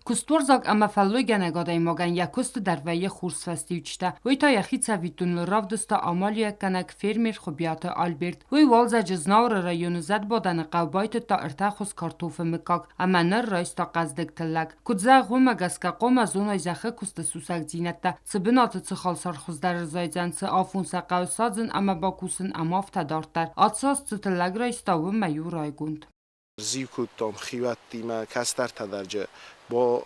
Кустворзак ама фаллойгана гадай маган якуст дарвай хурсфастивчта. Войта яхица витун равдоста амалия канак фермер хобиата Альберт. Вой walza جزناور رایون زد بادن قوبایت تا ارتاخوس کارتوف مکاک اما نر رایستا قزدک تلک. کدزا غوما گسکا قوم زونای زخه کست سوسک زینتا. سبنات تخال سرخوز در زایزن س آفون سقاو سازن اما باکوسن اماف تدارتر. آتساس تلگ رایستا و میو رایگوند. زیوکوتام خیواتی ما کسترت درجه با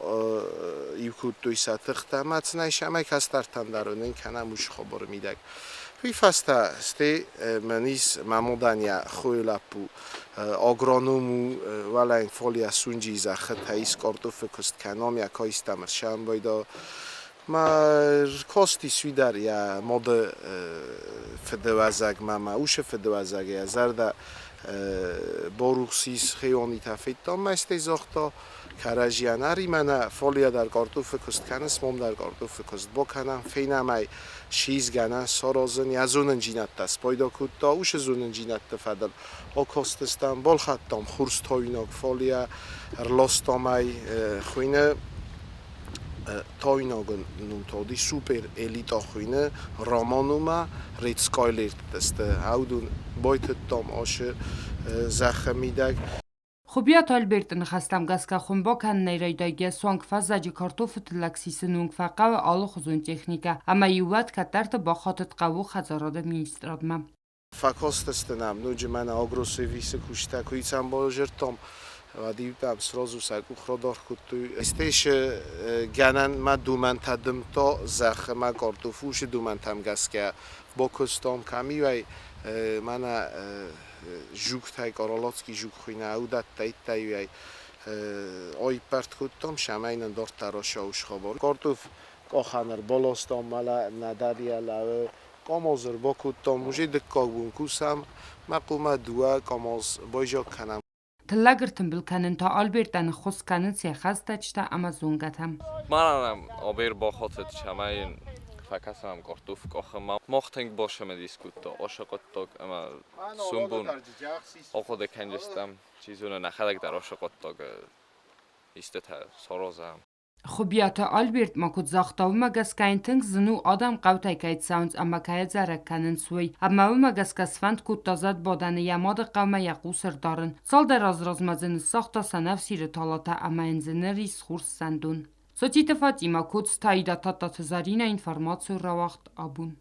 یوکوت دوی ساتخت متنای شما کسترتن درونن کنه موش خبر میدک. وی فستا ستی منیس مامودانیا خویلاپو آگرانومو ولین فولیا سونجی زخت هایس کارتوف کست کنام یا کایستمر شام بایدا ما کاستی سویدار یا مود فدوازگ ماما اوش فدوازگ یا زرد باروخسیس خیانی تفید تا مستی زختا کاراجیاناری من فولیا در کارتوف کست کنس مم در کارتوف کست بکنم فینامای شیز گنه سرازن یا زونن جینت دست پیدا کود تا اوش زونن جینت تفدل او کستستم بال خطام خورست هایناک فولیا رلاستامای خوینه تایناگن نونتادی سوپر الیتا خوینه رامانوما ریت سکایلرت دست هاودون باید تام آش زخمیدک. خوبیات آلبرت نخستم گسکا خونبا کن نیرایداگی سوانگ فازاجی کارتوف تلکسیس نونگ فقا و آلو خزون تکنیکا اما یوات کترت با خاطت قوو خزاراده مینسترادمم. فکاستستنم نوج من آگرو سرویس کشته کویچم باجرتم و دیدم سرازو سگو خردار کتوی استیش گنن ما دومن تدم تا زخم کارتوفوش دومن تم گسکه با کستام کمی و من جوک تای کارالاتسکی جوک خوینه او داد تایی و آی پرت کتام شماین دار تراشاوش خبر کارتوف کاخنر بالاستام ملا نداری علاوه کامازر با کتام موجی دکاغون کوسم مقوم دوا کاماز بایجا کنم. تلاگرتن بالکنن تا آلبرتن خوش کنن سیخسته چتا اما زونگتم. منم آبیر با خاطر شماین فکرم کارتوف کاخم مختنگ باشه مدیسکوت عاشقت تاگ اما سومبون آخوده کنجستم چیزونه نخدک در عاشقت تاگ ایستت سرازم. خوبیات آلبرت ما کد زاختا و مگس کاینتنگ زنو آدم قوتای کایت ساونز اما کایت زرک کنن سوی اما و مگس کسفند کد تازد بادن یاماد قوم یقوسر دارن سال در از مزن ساختا سنف سیر طالاتا اما انزنه ریس خورس سندون. سوچیت فاطیما کد ستایده تا تزارین انفرماتسو را وقت آبون.